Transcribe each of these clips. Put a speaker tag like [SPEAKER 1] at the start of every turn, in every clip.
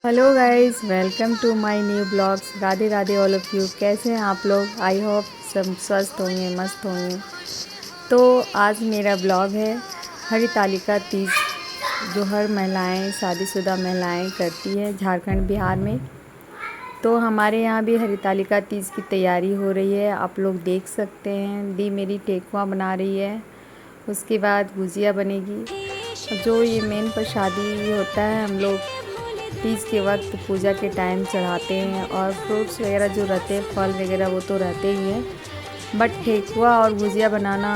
[SPEAKER 1] Hello guys, welcome to my new blogs. Radhe Radhe all of you. कैसे हैं आप लोग? आई होप सब स्वस्थ होंगे, मस्त होंगे। तो आज मेरा ब्लॉग है हरितालिका तीज, जो हर महिलाएं, शादीशुदा महिलाएं करती है झारखंड बिहार में। तो हमारे यहाँ भी हरितालिका तीज की तैयारी हो रही है, आप लोग देख सकते हैं। दी मेरी ठेकुआ बना रही है, उसके बाद गुजिया बनेगी। जो ये मेन प्रसादी होता है, हम लोग तीज के वक्त पूजा के टाइम चढ़ाते हैं। और फ्रूट्स वगैरह जो रहते हैं, फल वगैरह, वो तो रहते ही हैं, बट ठेकुआ और गुजिया बनाना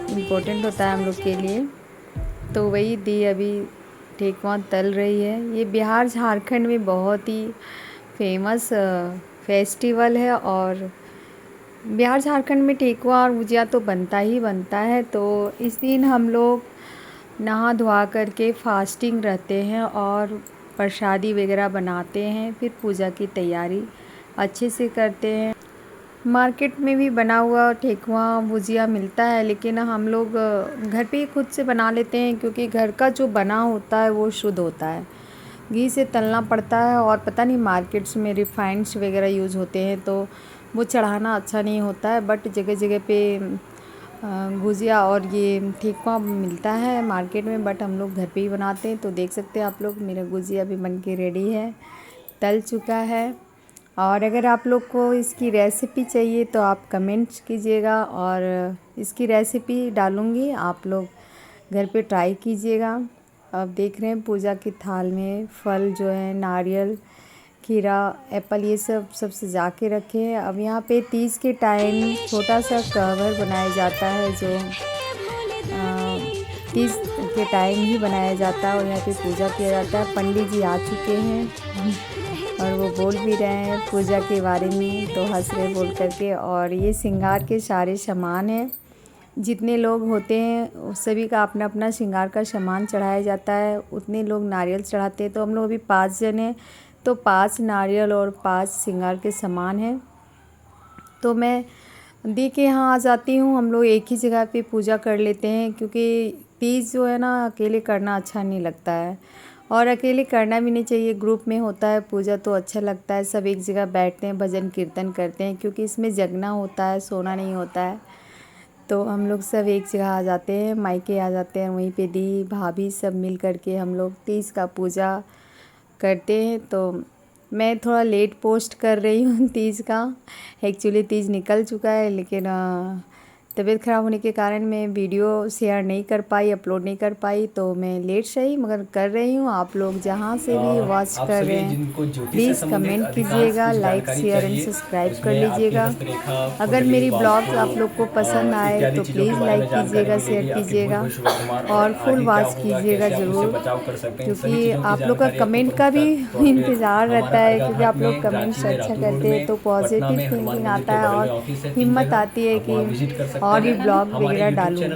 [SPEAKER 1] इम्पोर्टेंट होता है हम लोग के लिए। तो वही दी अभी ठेकुआ तल रही है। ये बिहार झारखंड में बहुत ही फेमस फेस्टिवल है, और बिहार झारखंड में ठेकुआ और गुजिया तो बनता ही बनता है। तो इस दिन हम लोग नहा धोआ करके फास्टिंग रहते हैं और प्रसादी वगैरह बनाते हैं, फिर पूजा की तैयारी अच्छे से करते हैं। मार्केट में भी बना हुआ ठेकुआ भुजिया मिलता है, लेकिन हम लोग घर पे ही खुद से बना लेते हैं, क्योंकि घर का जो बना होता है वो शुद्ध होता है। घी से तलना पड़ता है, और पता नहीं मार्केट्स में रिफाइंड्स वगैरह यूज़ होते हैं, तो वो चढ़ाना अच्छा नहीं होता है। बट जगह जगह पे गुजिया और ये ठेकुआ मिलता है मार्केट में, बट हम लोग घर पे ही बनाते हैं। तो देख सकते हैं आप लोग, मेरा गुजिया भी बन के रेडी है, तल चुका है। और अगर आप लोग को इसकी रेसिपी चाहिए तो आप कमेंट्स कीजिएगा, और इसकी रेसिपी डालूँगी, आप लोग घर पे ट्राई कीजिएगा। अब देख रहे हैं पूजा की थाल में फल जो है, नारियल, खीरा, एप्पल, ये सब सजा के रखे हैं। अब यहाँ पे तीज के टाइम छोटा सा कवर बनाया जाता है, जो तीज के टाइम ही बनाया जाता है, और यहाँ पे पूजा किया जाता है। पंडित जी आ चुके हैं और वो बोल भी रहे हैं पूजा के बारे में, तो हंस रहे बोल करके। और ये श्रृंगार के सारे सामान हैं, जितने लोग होते हैं सभी का अपना अपना श्रृंगार का सामान चढ़ाया जाता है। उतने लोग नारियल चढ़ाते हैं। तो हम लोग अभी 5 जन हैं, तो 5 नारियल और 5 श्रृंगार के सामान हैं। तो मैं दी के यहाँ आ जाती हूँ, हम लोग एक ही जगह पे पूजा कर लेते हैं, क्योंकि तीज जो है ना, अकेले करना अच्छा नहीं लगता है, और अकेले करना भी नहीं चाहिए। ग्रुप में होता है पूजा तो अच्छा लगता है, सब एक जगह बैठते हैं, भजन कीर्तन करते हैं, क्योंकि इसमें जगना होता है, सोना नहीं होता है। तो हम लोग सब एक जगह आ जाते हैं, मायके आ जाते हैं, वहीं पे दी भाभी सब मिल करके हम लोग तीज का पूजा करते हैं। तो मैं थोड़ा लेट पोस्ट कर रही हूँ तीज का। एक्चुअली तीज निकल चुका है, लेकिन तबीयत ख़राब होने के कारण मैं वीडियो शेयर नहीं कर पाई, अपलोड नहीं कर पाई। तो मैं लेट सही मगर कर रही हूँ। आप लोग जहाँ से भी वॉच कर रहे हैं, प्लीज़ कमेंट कीजिएगा, लाइक शेयर एंड सब्सक्राइब कर लीजिएगा। अगर मेरी ब्लॉग्स आप लोग को पसंद आए तो प्लीज़ लाइक कीजिएगा, शेयर कीजिएगा, और फुल वॉच कीजिएगा ज़रूर, क्योंकि आप लोग का कमेंट का भी इंतज़ार रहता है। क्योंकि आप लोग कमेंट्स अच्छा करते हैं तो पॉजिटिव थिंकिंग आता है, और हिम्मत आती है कि और भी ब्लॉग वगैरह डालूँ।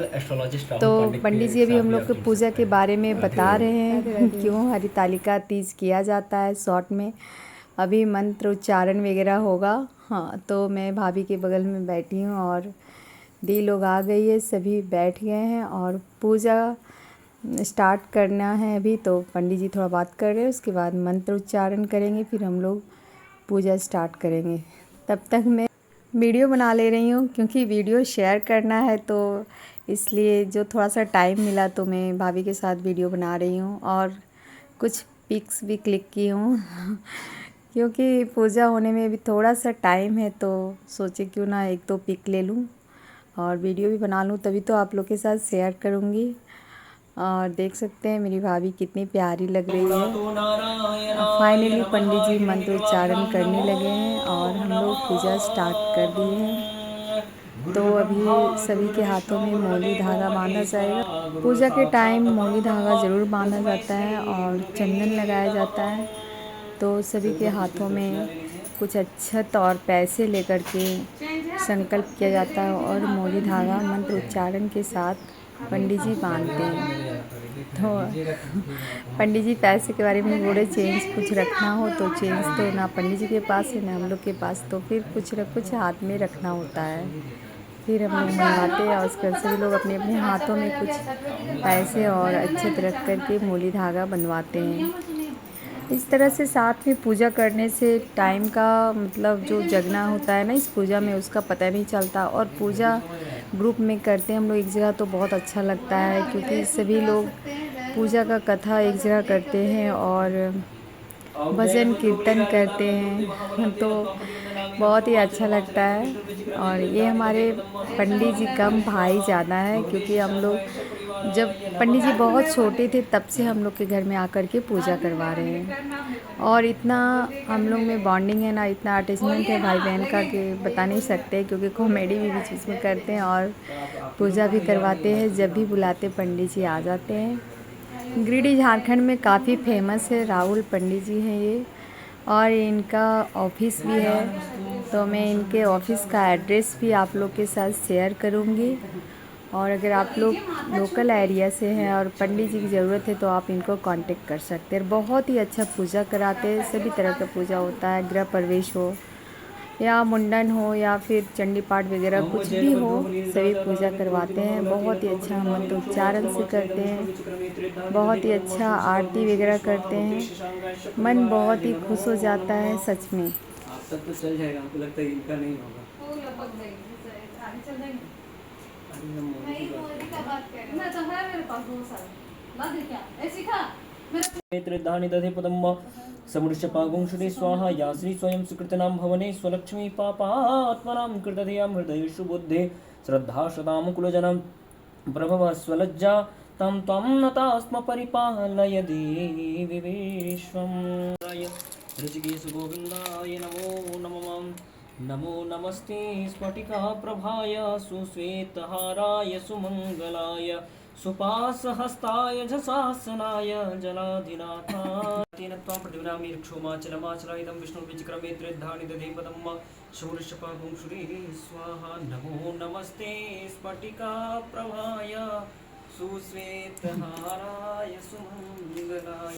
[SPEAKER 1] तो पंडित जी अभी हम लोग को पूजा के बारे में बता रहे हैं, क्यों हरितालिका तीज किया जाता है। शॉर्ट में अभी मंत्र उच्चारण वगैरह होगा। हाँ, तो मैं भाभी के बगल में बैठी हूँ, और दी लोग आ गई है, सभी बैठ गए हैं, और पूजा स्टार्ट करना है अभी। तो पंडित जी थोड़ा बात कर रहे हैं, उसके बाद मंत्र उच्चारण करेंगे, फिर हम लोग पूजा स्टार्ट करेंगे। तब तक मैं वीडियो बना ले रही हूँ, क्योंकि वीडियो शेयर करना है, तो इसलिए जो थोड़ा सा टाइम मिला तो मैं भाभी के साथ वीडियो बना रही हूँ, और कुछ पिक्स भी क्लिक की हूँ क्योंकि पूजा होने में अभी थोड़ा सा टाइम है, तो सोचे क्यों ना एक दो पिक ले लूँ और वीडियो भी बना लूँ, तभी तो आप लोग के साथ शेयर करूँगी। और देख सकते हैं मेरी भाभी कितनी प्यारी लग रही है। फाइनली पंडित जी मंत्र उच्चारण करने लगे हैं, और हम लोग पूजा स्टार्ट कर दिए हैं। तो अभी सभी के हाथों में मौली धागा बांधा जाएगा। पूजा के टाइम मौली धागा ज़रूर बांधा जाता है, और चंदन लगाया जाता है। तो सभी के हाथों में कुछ अक्षत और पैसे लेकर के संकल्प किया जाता है, और मौली धागा मंत्र उच्चारण के साथ पंडित जी बांधते हैं। तो पंडित जी पैसे के बारे में बोले, चेंज कुछ रखना हो तो चेंज तो ना पंडित जी के पास है ना हम लोग के पास, तो फिर कुछ न कुछ हाथ में रखना होता है। फिर हम लोग मंगवाते हैं, और उसके बाद सभी लोग अपने अपने हाथों में कुछ पैसे और अक्षत रख कर के मौली धागा बनवाते हैं। इस तरह से साथ में पूजा करने से टाइम का मतलब जो जगना होता है ना इस पूजा में, उसका पता नहीं चलता। और पूजा ग्रुप में करते हैं हम लोग एक जगह तो बहुत अच्छा लगता है, क्योंकि सभी लोग पूजा का कथा एक जगह करते हैं और भजन कीर्तन करते हैं, तो बहुत ही अच्छा लगता है। और ये हमारे पंडित जी कम भाई ज़्यादा है, क्योंकि हम लोग जब पंडित जी बहुत छोटे थे तब से हम लोग के घर में आकर के पूजा करवा रहे हैं। और इतना हम लोग में बॉन्डिंग है ना, इतना अटैचमेंट है भाई बहन का कि बता नहीं सकते, क्योंकि कॉमेडी भी बीच बीच में करते हैं और पूजा भी करवाते हैं। जब भी बुलाते पंडित जी आ जाते हैं। गिरिडीह झारखंड में काफ़ी फेमस है, राहुल पंडित जी हैं ये, और इनका ऑफिस भी है। तो मैं इनके ऑफिस का एड्रेस भी आप लोग के साथ शेयर करूँगी। और अगर आप लोग लोकल एरिया से हैं और पंडित जी की ज़रूरत है तो आप इनको कांटेक्ट कर सकते हैं। बहुत ही अच्छा पूजा कराते हैं, सभी तरह का पूजा होता है, गृह प्रवेश हो या मुंडन हो या फिर चंडी पाठ वगैरह कुछ भी हो, सभी पूजा करवाते हैं। बहुत ही अच्छा मंत्र उच्चारण से करते हैं, बहुत ही अच्छा आरती वगैरह करते हैं। मन बहुत ही खुश हो जाता है सच में।
[SPEAKER 2] आप तक तो चल जाएगा, हमको लगता है इनका नहीं होगा। नेत्रधानि दधे पदम्ब समृश्य पागुंशुरे स्वाहा या श्री स्वयं सुकृतनाम भवने स्वलक्ष्मी पापात्मनां कृतधियां हृदयेषु बुद्धे श्रद्धा शतां कुलजनं प्रभव स्वलज्जा तं त्वं नतास्म परिपालय देवि विश्वं। ऋषिकेश गोविन्दाय नमो नमः। नमो नमस्ते स्फटिका प्रभाय सुश्वेतहाराय सुमङ्गलाय सुपासहस्ताय झसासनाय जलाधिनाथाय तेन त्वां प्रतिव्रामि रक्षोमाचलमाचलायितं विष्णुर्विचिक्रमे त्रिधानि दधे पदं शौरिशपागुंशुरे स्वाहा। नमो नमस्ते स्फटिका प्रभाय सुश्वेतहाराय सुमङ्गलाय।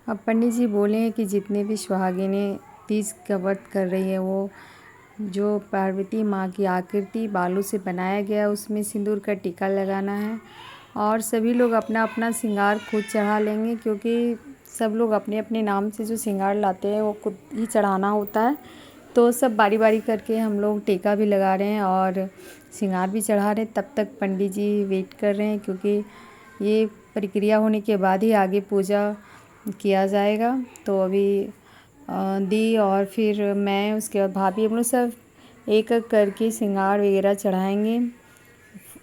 [SPEAKER 1] अब पंडित जी बोले हैं कि जितने भी सुहागिनें तीज का व्रत कर रही है, वो जो पार्वती माँ की आकृति बालू से बनाया गया उसमें सिंदूर का टीका लगाना है। और सभी लोग अपना अपना श्रृंगार खुद चढ़ा लेंगे, क्योंकि सब लोग अपने अपने नाम से जो श्रृंगार लाते हैं वो खुद ही चढ़ाना होता है। तो सब बारी बारी करके हम लोग टीका भी लगा रहे हैं और श्रृंगार भी चढ़ा रहे हैं। तब तक पंडित जी वेट कर रहे हैं, क्योंकि ये प्रक्रिया होने के बाद ही आगे पूजा किया जाएगा। तो अभी दी और फिर मैं, उसके बाद भाभी, हम लोग सब एक एक करके श्रृंगार वगैरह चढ़ाएंगे।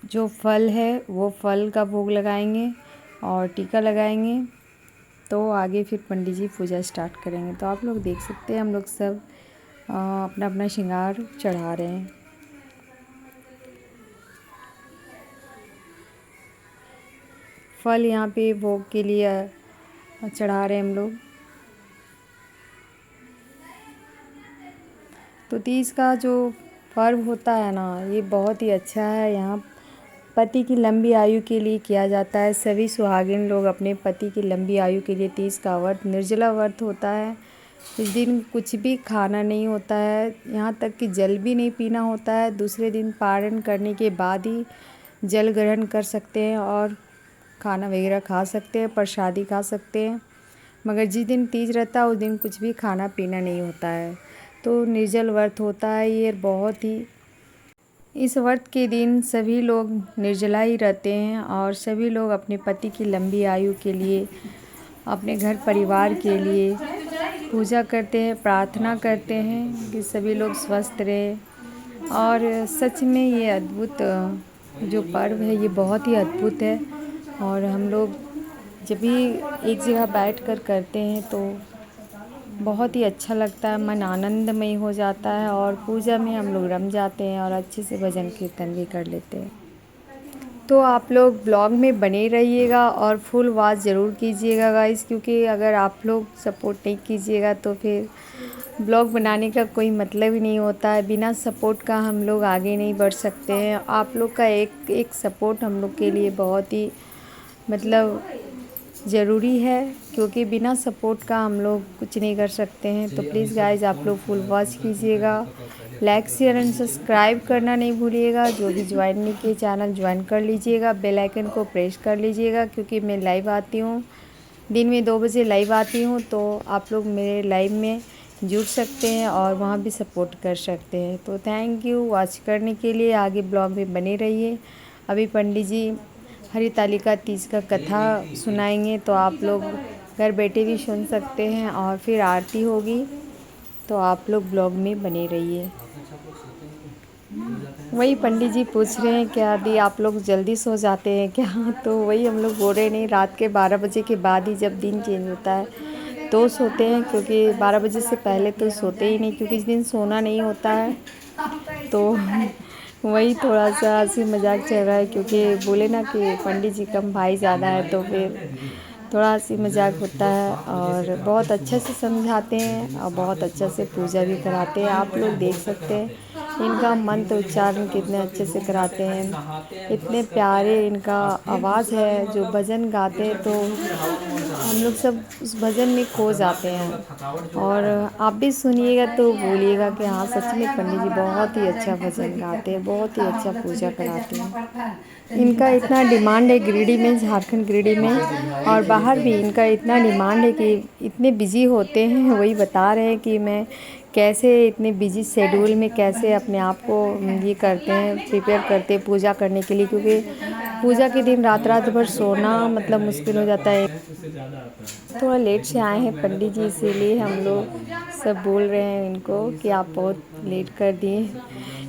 [SPEAKER 1] जो फल है वो फल का भोग लगाएंगे और टीका लगाएंगे। तो आगे फिर पंडित जी पूजा स्टार्ट करेंगे। तो आप लोग देख सकते हैं हम लोग सब अपना अपना श्रृंगार चढ़ा रहे हैं। फल यहाँ पे भोग के लिए चढ़ा रहे हैं हम लोग। तो तीज का जो पर्व होता है ना, ये बहुत ही अच्छा है। यहाँ पति की लंबी आयु के लिए किया जाता है। सभी सुहागिन लोग अपने पति की लंबी आयु के लिए तीज का व्रत, निर्जला व्रत होता है। इस दिन कुछ भी खाना नहीं होता है, यहाँ तक कि जल भी नहीं पीना होता है। दूसरे दिन पारण करने के बाद ही जल ग्रहण कर सकते हैं और खाना वगैरह खा सकते हैं, प्रसादी खा सकते हैं। मगर जिस दिन तीज रहता है उस दिन कुछ भी खाना पीना नहीं होता है। तो निर्जल व्रत होता है ये बहुत ही। इस व्रत के दिन सभी लोग निर्जला ही रहते हैं और सभी लोग अपने पति की लंबी आयु के लिए, अपने घर परिवार के लिए पूजा करते हैं, प्रार्थना करते हैं कि सभी लोग स्वस्थ रहें। और सच में ये अद्भुत जो पर्व है ये बहुत ही अद्भुत है। और हम लोग जब भी एक जगह बैठकर करते हैं तो बहुत ही अच्छा लगता है, मन आनंदमय हो जाता है और पूजा में हम लोग रम जाते हैं और अच्छे से भजन कीर्तन भी कर लेते हैं। तो आप लोग ब्लॉग में बने रहिएगा और फुल वॉच ज़रूर कीजिएगा गाइस, क्योंकि अगर आप लोग सपोर्ट नहीं कीजिएगा तो फिर ब्लॉग बनाने का कोई मतलब ही नहीं होता है। बिना सपोर्ट का हम लोग आगे नहीं बढ़ सकते हैं। आप लोग का एक एक सपोर्ट हम लोग के लिए बहुत ही मतलब ज़रूरी है, क्योंकि बिना सपोर्ट का हम लोग कुछ नहीं कर सकते हैं। तो प्लीज़ गाइज आप लोग फुल वॉच कीजिएगा, लाइक शेयर एंड सब्सक्राइब करना नहीं भूलिएगा। जो भी ज्वाइन नहीं किए चैनल ज्वाइन कर लीजिएगा, बेल आइकन को प्रेस कर लीजिएगा, क्योंकि मैं लाइव आती हूँ दिन में 2 बजे लाइव आती हूँ, तो आप लोग मेरे लाइव में जुड़ सकते हैं और वहाँ भी सपोर्ट कर सकते हैं। तो थैंक यू वॉच करने के लिए। आगे ब्लॉग में बने रहिए। अभी पंडित जी हरितालिका तीज का कथा सुनाएंगे, तो आप लोग घर बैठे भी सुन सकते हैं और फिर आरती होगी, तो आप लोग ब्लॉग में बने रहिए। वही पंडित जी पूछ रहे हैं क्या दी आप लोग जल्दी सो जाते हैं क्या? तो वही हम लोग बोल रहे नहीं, रात के 12 बजे के बाद ही जब दिन चेंज होता है तो सोते हैं, क्योंकि 12 बजे से पहले तो सोते ही नहीं, क्योंकि इस दिन सोना नहीं होता है। तो वही थोड़ा सा हंसी मजाक चल रहा है, क्योंकि बोले ना कि पंडित जी कम भाई ज़्यादा है, तो फिर थोड़ा हंसी मजाक होता है। और बहुत अच्छे से समझाते हैं और बहुत अच्छे से पूजा भी कराते हैं। आप लोग देख सकते हैं इनका मंत्र उच्चारण कितने अच्छे से कराते हैं, इतने प्यारे इनका आवाज़ है। जो भजन गाते हैं तो हम लोग सब उस भजन में खो जाते हैं। और आप भी सुनिएगा तो बोलिएगा कि हाँ सच में पंडित जी बहुत ही अच्छा भजन गाते हैं, बहुत ही अच्छा पूजा कराते हैं। इनका इतना डिमांड है गिरिडीह में, झारखंड गिरिडीह में और बाहर भी इनका इतना डिमांड है कि इतने बिजी होते हैं। वही बता रहे हैं कि मैं कैसे इतने बिजी शेड्यूल में कैसे अपने आप को ये करते हैं, प्रिपेयर करते हैं पूजा करने के लिए, क्योंकि पूजा के दिन रात रात भर सोना मतलब मुश्किल हो जाता है। थोड़ा लेट से आए हैं पंडित जी, इसीलिए हम लोग सब बोल रहे हैं इनको कि आप बहुत लेट कर दिए।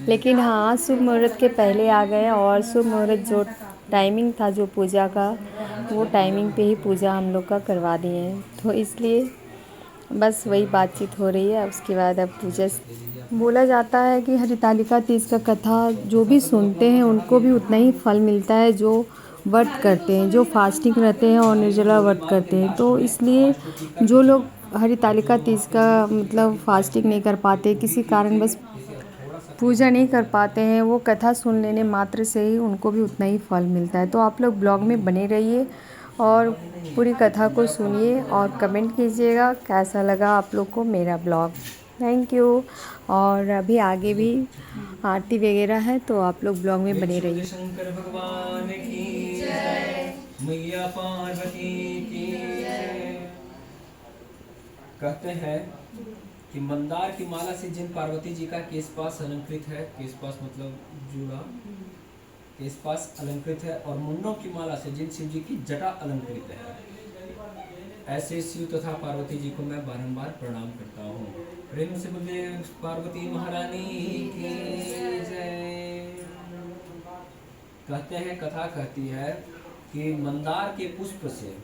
[SPEAKER 1] लेकिन हाँ शुभ मुहूर्त के पहले आ गए और शुभ मुहूर्त जो टाइमिंग था जो पूजा का, वो टाइमिंग पे ही पूजा हम लोग का करवा दिए हैं। तो इसलिए बस वही बातचीत हो रही है। उसके बाद अब पूजा बोला जाता है कि हरितालिका तीज का कथा जो भी सुनते हैं उनको भी उतना ही फल मिलता है जो व्रत करते हैं, जो फास्टिंग रहते हैं और निर्जला व्रत करते हैं। तो इसलिए जो लोग हरितालिका तीज का मतलब फास्टिंग नहीं कर पाते, किसी कारण बस पूजा नहीं कर पाते हैं, वो कथा सुन लेने मात्र से ही उनको भी उतना ही फल मिलता है। तो आप लोग ब्लॉग में बने रहिए और पूरी कथा को सुनिए और कमेंट कीजिएगा कैसा लगा आप लोग को मेरा ब्लॉग। Thank you. और अभी आगे भी आरती वगैरह है, तो आप लोग ब्लॉग में बने रहिए।
[SPEAKER 2] शंकर भगवान की जय, मैया पार्वती की जय। कहते हैं कि मंदार की माला से जिन पार्वती जी का केशपाश अलंकृत है, केशपाश मतलब जूड़ा, केशपाश अलंकृत है, और मुंडों की माला से जिन शिव जी की जटा अलंकृत है, ऐसे शिव तथा पार्वती जी को मैं बारंबार प्रणाम करता हूँ। प्रेम से बोले पार्वती महारानी की जय। कहते हैं, कथा कहती है कि मंदार के पुष्प से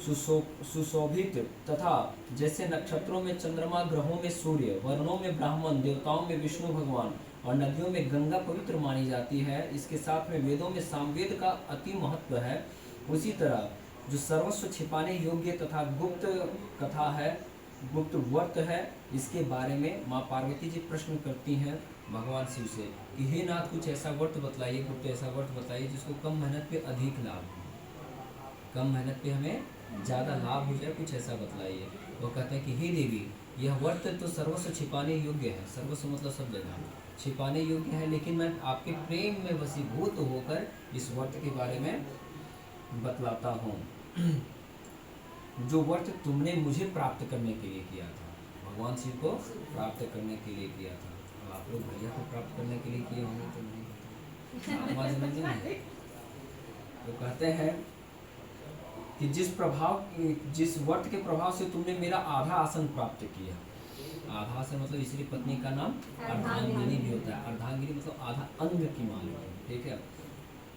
[SPEAKER 2] सुशोभित तथा जैसे नक्षत्रों में चंद्रमा, ग्रहों में सूर्य, वर्णों में ब्राह्मण, देवताओं में विष्णु भगवान और नदियों में गंगा पवित्र मानी जाती है, इसके साथ में वेदों में सामवेद का अति महत्व है, उसी तरह जो सर्वस्व छिपाने योग्य तथा गुप्त कथा है, गुप्त व्रत है, इसके बारे में माँ पार्वती जी प्रश्न करती हैं भगवान शिव से कि हे नाथ कुछ ऐसा व्रत बतलाइए, गुप्त ऐसा व्रत बताइए जिसको कम मेहनत पे अधिक लाभ हो, कम मेहनत पे हमें ज़्यादा लाभ हो जाए, कुछ ऐसा बतलाइए। वो कहते हैं कि हे देवी यह व्रत तो सर्वस्व छिपाने योग्य है, सर्वस्व मतलब सब जगह छिपाने योग्य है, लेकिन मैं आपके प्रेम में वशीभूत होकर इस व्रत के बारे में बतलाता हूँ। जो व्रत तुमने मुझे प्राप्त करने के लिए किया था, भगवान शिव को प्राप्त करने के लिए किया था, अब आप लोग भैया को प्राप्त करने के लिए किए होंगे तो नहीं आवाज नहीं। तो कहते हैं कि जिस व्रत के प्रभाव से तुमने मेरा आधा आसन प्राप्त किया, आधा आसन मतलब स्त्री पत्नी का नाम अर्धांगिनी भी होता है, अर्धांगिनी मतलब आधा अंग की मालिक, ठीक है।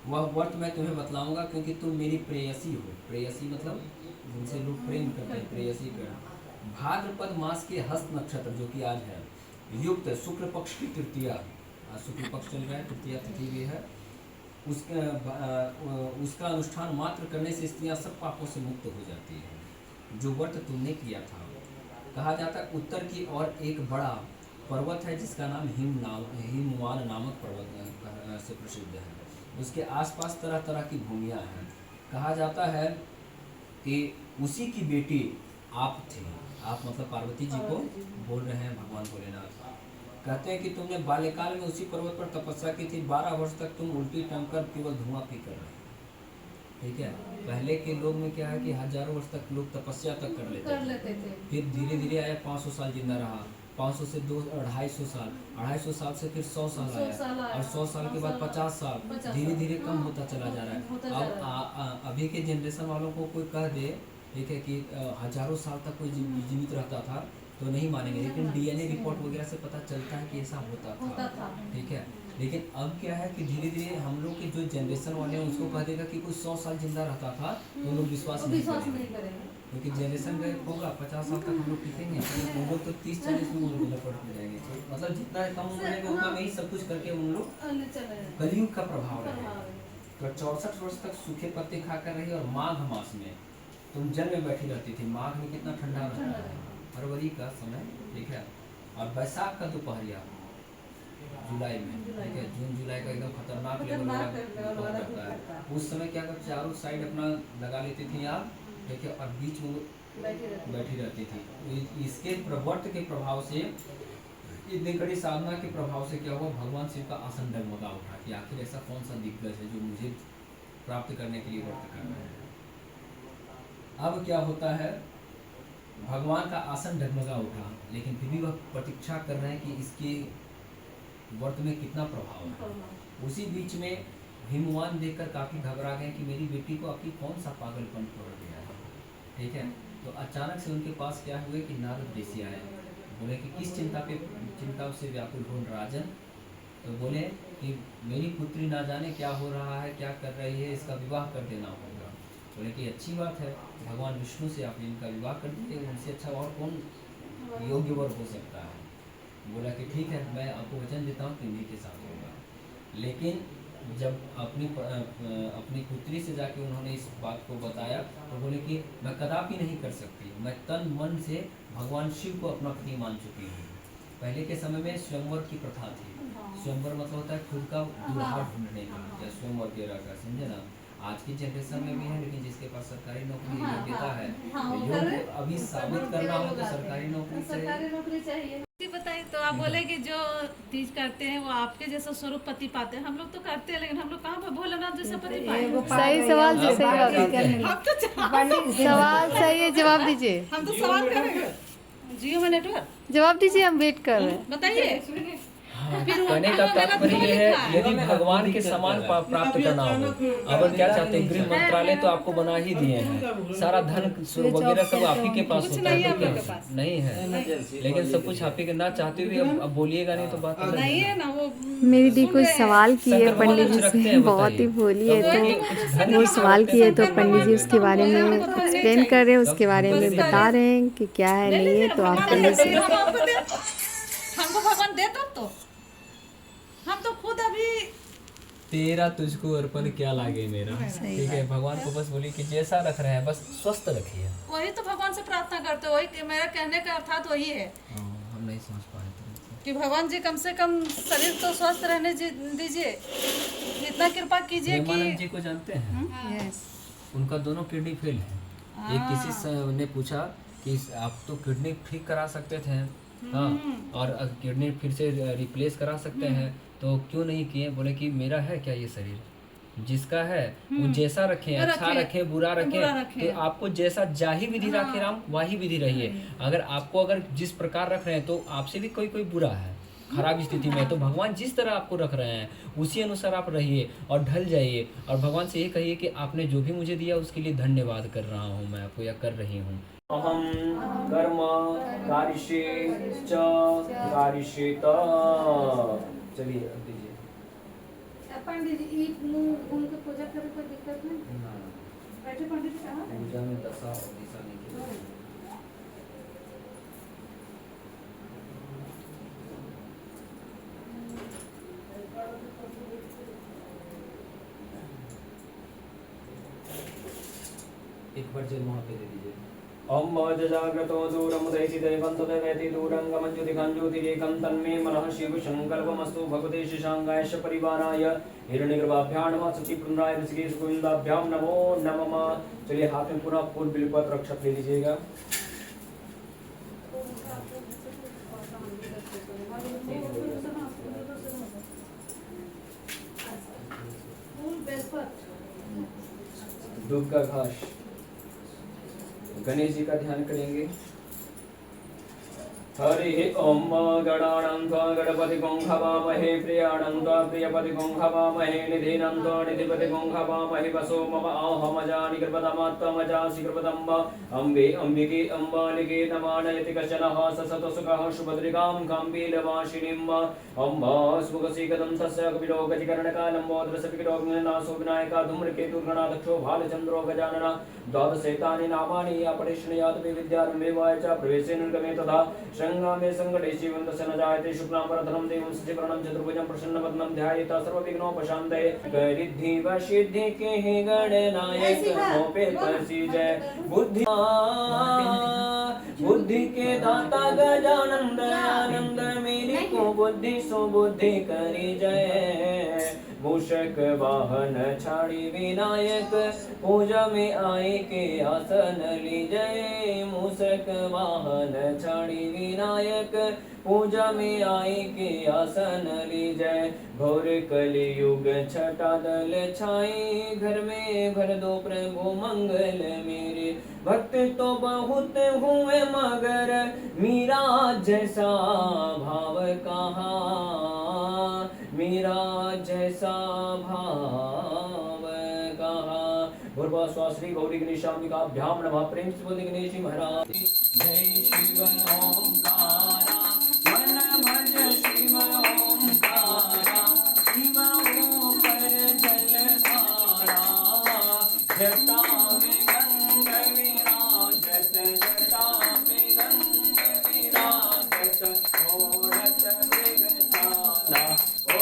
[SPEAKER 2] वह व्रत मैं तुम्हें बतलाऊंगा क्योंकि तुम मेरी प्रेयसी हो, प्रेयसी मतलब जिनसे लोग प्रेम करते हैं, प्रेयसी का। भाद्रपद मास के हस्त नक्षत्र जो कि आज है युक्त शुक्ल पक्ष की तृतीया, शुक्ल पक्ष चल रहा है, तृतीया तिथि भी है, उसका अनुष्ठान मात्र करने से स्त्रियां सब पापों से मुक्त हो जाती है। जो व्रत तुमने किया था, कहा जाता है उत्तर की ओर एक बड़ा पर्वत है जिसका नाम हिमवान नामक पर्वत से प्रसिद्ध है, उसके आसपास तरह तरह की भूमियां हैं। कहा जाता है कि उसी की बेटी आप थे, आप मतलब पार्वती जी को बोल रहे हैं भगवान भोलेनाथ। कहते हैं कि तुमने बाल्यकाल में उसी पर्वत पर तपस्या की थी, 12 वर्ष तक तुम उल्टी टंग कर केवल धुआं पी कर रहे, ठीक है। पहले के लोग में क्या है कि हजारों वर्ष तक लोग तपस्या तक कर लेते थे। फिर धीरे धीरे आया 500 साल जिंदा रहा, 500 से 250 साल, 250 साल से फिर 100 साल आया, और 100 साल के बाद 50 साल, धीरे धीरे कम होता चला जा रहा है। अब अभी के जनरेशन वालों को कोई कह दे, ठीक है, कि हजारों साल तक कोई जीवित रहता था तो नहीं मानेंगे, लेकिन डीएनए रिपोर्ट वगैरह से पता चलता है कि ऐसा होता था। ठीक है। लेकिन अब क्या है कि धीरे धीरे हम लोग के जो जनरेशन वाले हैं उसको कह देगा कि कोई 100 साल जिंदा रहता था तो लोग विश्वास नहीं करेंगे, क्योंकि जनरेशन का होगा 50 साल तक हम लोग टिकेंगे, हम लोग तो 30-40 में लपट में जाएंगे। मतलब जितना कम उम्र में उतना में ही सब कुछ करके उन लोग कलयुग का प्रभाव रहे। तो 64 वर्ष तक सूखे पत्ते खाकर रही, और माघ मास में तुम जल में बैठी रहती थी। माघ में कितना ठंडा रहता है, फरवरी का समय, ठीक है, और बैसाख का दोपहरिया जुलाई में, ठीक है, जून जुलाई का एकदम खतरनाक लेवल रहता है। उस समय क्या कर चारों साइड अपना लगा लेती थी आग, ठीक है, और बीच में बैठी रहती थी। इसके प्रवर्त के प्रभाव से, इतनी कड़ी साधना के प्रभाव से क्या हुआ, भगवान शिव का आसन डगमगा उठा कि आखिर ऐसा कौन सा दिग्गज है जो मुझे प्राप्त करने के लिए व्रत कर रहे हैं। अब क्या होता है, भगवान का आसन डगमगा उठा, लेकिन फिर भी वह प्रतीक्षा कर रहे हैं कि इसके व्रत में कितना प्रभाव है। उसी बीच में हिमवान देखकर काफी घबरा गए कि मेरी बेटी को आखिर कौन सा पागलपन पकड़ गया है। ठीक है। तो अचानक से उनके पास क्या हुए कि नारद ऋषि आए, बोले कि किस चिंता से व्याकुल हो राजन। तो बोले कि मेरी पुत्री ना जाने क्या हो रहा है, क्या कर रही है, इसका विवाह कर देना होगा। बोले कि अच्छी बात है, भगवान विष्णु से आप इनका विवाह कर दीजिए, उनसे अच्छा और कौन योग्य वर हो सकता है। बोला कि ठीक है, मैं आपको वचन देता हूँ कि इन्हीं के साथ होगा। लेकिन जब अपनी पुत्री से जाके उन्होंने इस बात को बताया तो बोले कि मैं कदापि नहीं कर सकती, मैं तन मन से भगवान शिव को अपना पति मान चुकी हूँ। पहले के समय में स्वयंवर की प्रथा थी। स्वयंवर मतलब होता है खुद का दुल्हा ढूंढने का, या स्वयंवर के का, समझे ना। आज की जनरेशन में भी है, लेकिन जिसके पास सरकारी नौकरी योग्यता है, योग्य अभी साबित करना हो तो सरकारी नौकरी चाहिए।
[SPEAKER 3] बताइए। तो आप बोले कि जो तीज करते हैं वो आपके जैसा स्वरूप पति पाते हैं, हम लोग तो करते हैं, लेकिन हम लोग कहाँ पर भोलेनाथ जैसा पति पाए।
[SPEAKER 1] सही सवाल से जवाब दीजिए।
[SPEAKER 3] हम तो
[SPEAKER 1] सवाल सही है, जवाब दीजिए।
[SPEAKER 3] हम तो सवाल कर रहे हैं, जियो में नेटवर्क
[SPEAKER 1] जवाब दीजिए, हम वेट कर रहे हैं।
[SPEAKER 3] बताइए।
[SPEAKER 2] कहने का तात्पर्य ये है, यदि भगवान के समान प्राप्त करना हो, अब क्या चाहते हैं, गृह मंत्रालय तो आपको बना ही दिए हैं, सारा धन वगैरह सब आप ही के पास होता है, नहीं है, लेकिन सब कुछ आप ही के ना चाहते हुए अब बोलिएगा नहीं तो बात
[SPEAKER 3] नहीं है ना। वो
[SPEAKER 1] मेरी दी कुछ सवाल किए पंडित जी से, बहुत ही भोली है, तो वो सवाल किए तो पंडित जी उसके बारे में एक्सप्लेन कर रहे हैं, उसके बारे में बता रहे हैं कि क्या है नहीं है। तो आप पंडित जी
[SPEAKER 3] हमको भगवान दे तो हम तो खुद अभी
[SPEAKER 2] तेरा तुझको अर्पण क्या लागे मेरा, ठीक है। भगवान को बस बोली कि जैसा रख रहे हैं बस स्वस्थ रखिए।
[SPEAKER 3] वही तो भगवान से प्रार्थना करते, वही मेरा कहने का अर्थात वही है।
[SPEAKER 2] हम नहीं समझ पाए
[SPEAKER 3] कि भगवान जी कम से कम शरीर तो स्वस्थ रहने दीजिए, इतना कृपा कीजिए कि
[SPEAKER 2] जी को जानते हैं, उनका दोनों किडनी फेल है। एक किसी ने पूछा कि आप तो किडनी ठीक करा सकते थे, हाँ, और किडनी फिर से रिप्लेस करा सकते हैं, तो क्यों नहीं किए। बोले कि मेरा है क्या ये शरीर, जिसका है वो जैसा रखें, अच्छा रखें, बुरा रखें, तो आपको जैसा जाही विधि रखे राम वही विधि रहिए। अगर आपको अगर जिस प्रकार रख रहे हैं तो आपसे भी कोई बुरा है, खराब स्थिति में, तो भगवान जिस तरह आपको रख रहे हैं उसी अनुसार आप रहिए और ढल जाइए, और भगवान से ये कहिए कि आपने जो भी मुझे दिया उसके लिए धन्यवाद कर रहा हूँ मैं आपको, या कर रही हूँ। अहम कर्म कारिष्ये च कारिष्येत। चलिए अब दीजिए।
[SPEAKER 3] पंडित जी उनको पूजा करे कोई दिक्कत नहीं, बैठे पंडित जी कहाँ
[SPEAKER 2] पूजा में दशा और दिशा नहीं की। एक बार जल वहाँ पे दे दीजिए। ओम जाग्रतो दूरम उदयति दैवं तदैवेति दूरं गमज्योतिखं ज्योतिरेकं तन्मे मनः शिव संकल्पमस्तु भगवते शशांकाय परिवाराय हिरण्यगर्भाभ्यां नमः सतीपुत्राय ऋषिकेश गोविंदाभ्यां नमो नमः। चलिए हाथ में पूरा फूल बिल्वपत्र अक्षत ले लीजिएगा। दूब का घास। गणेश जी का ध्यान करेंगे। हरि ओम गणानं त्वा गणपतिं हवामहे प्रियाणं त्वा प्रियपतिं हवामहे निधिनं त्वा निधिपतिं हवामहे वसो मम आहमजानि कृपदमात्मजासि कृपदम्ब अम्बे अम्बिके अम्बालिके नमानयति कश्चनः ससतसुखः सुभद्रिकां काम्बीलवासिनीम् अम्बा स्मुखसीकदं तस्य कपिलो गजकर्णकालम्बोदरसपिकिरोग्नासो विनायका धूम्रकेतुर्गणाध्यक्षो भालचन्द्रो गजानन द्वादशैतानि नामानि अपरिष्णयात् विद्यारम्भेवाय च प्रवेशे निर्गमे तथा संग्रामे संकटे जीवन्तस्य न जायते शुक्लाम्बरधरं देवं सचिवरणं चतुर्भुजं प्रसन्नवदनं ध्यायेत् सर्वविघ्नोपशान्तये रिद्धि व सिद्धि के गणनायक मोपे प्रसीजय बुद्धि के दाता गजानन दयानंद मेरी को बुद्धि सुबुद्धि करी जय मूषक वाहन छाड़ी विनायक पूजा में आए के आसन लीजय मूषक वाहन छाड़ी विनायक पूजा में आए के आसन लीजय घोर कलियुग छटा दल छाई घर में भर दो प्रभु मंगल मेरे भक्त तो बहुत हुए मगर मीरा जैसा भाव कहाँ मीरा जैसा भाव कहा। भूर्भुवः स्वः श्री गौरी गणेशाम्बिकाभ्यां नमः। प्रेम से बोलिए गणेश जी महाराज जय शिव ओंकारा मन भज शिव ओंकारा शिव ऊपर जलधारा जटा में गंग विराजत जटा में गंग विराजत ओढ़त मृगशाला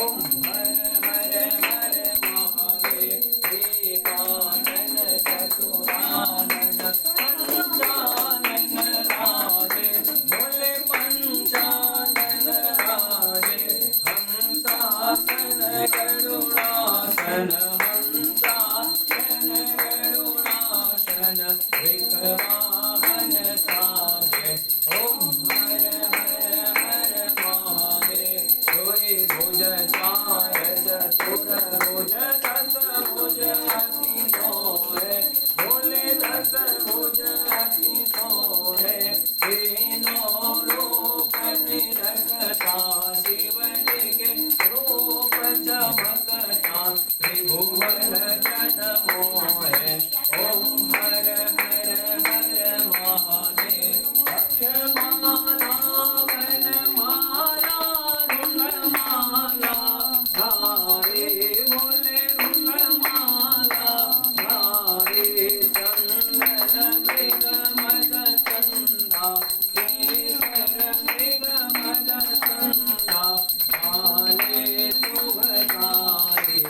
[SPEAKER 2] ओम हर हर हर महादेव एकानन चतुरानन पंचानन राधे भोले पंचानन राधे हंसासन गरुड़ासन हंसासन गरुड़ासन विघ्नवाहन साजे ओम हर हर हर महादेव जोई भुज चार चतुर भुज दस भुज अति सोहे भोले दस भुज अति सोहे तीनों रूप निरखता शिव जी के रूप चमकता त्रिभुवन जन मोहे ओम हर हर हर महादेव अक्षमाला वनमाला रुणमाला धारे भोले रुणमाला धारे चंदन मृग मद चंदा केसर मृग मद चंदा भाले शुभकारे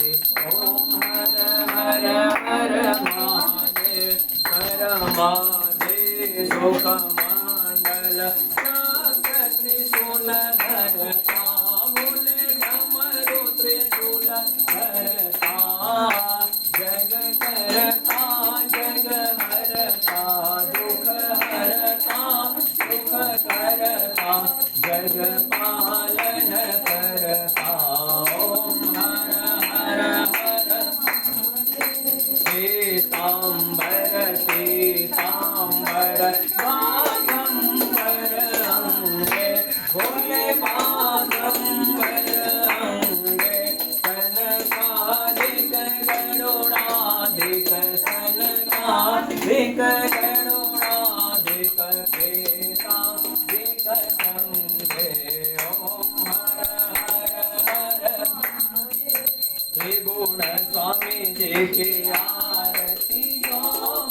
[SPEAKER 2] ओम हर हर हर महादेव परमादेव सुखमंडल त्रिशूल धरता भोले डमरू त्रिशूल धरता जग करता जग हरता दुख हरता सुख करता जग पालन करता ओम हर हर हर पीताम्बर पीताम्बर बागंबर अंगे भोले बागंबर अंगे कनकादिक गरुड़ादिक सनकादिक गरुड़ादिक प्रेतादिक संगे ओम हर हर हर त्रिगुण स्वामी जी की आरती जो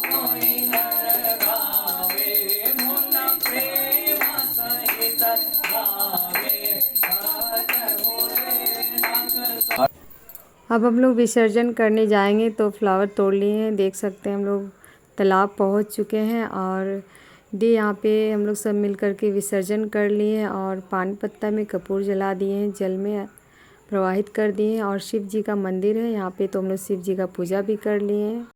[SPEAKER 2] कोई नर गावे मुन प्रेम सहित गावे हर भोलेनाथ।
[SPEAKER 1] अब हम लोग विसर्जन करने जाएंगे तो फ्लावर तोड़ लिए हैं, देख सकते हैं हम लोग तालाब पहुंच चुके हैं और यहाँ पे हम लोग सब मिल कर के विसर्जन कर लिए हैं और पान पत्ता में कपूर जला दिए हैं, जल में प्रवाहित कर दिए हैं और शिव जी का मंदिर है यहाँ पे तो हम लोग शिव जी का पूजा भी कर लिए हैं।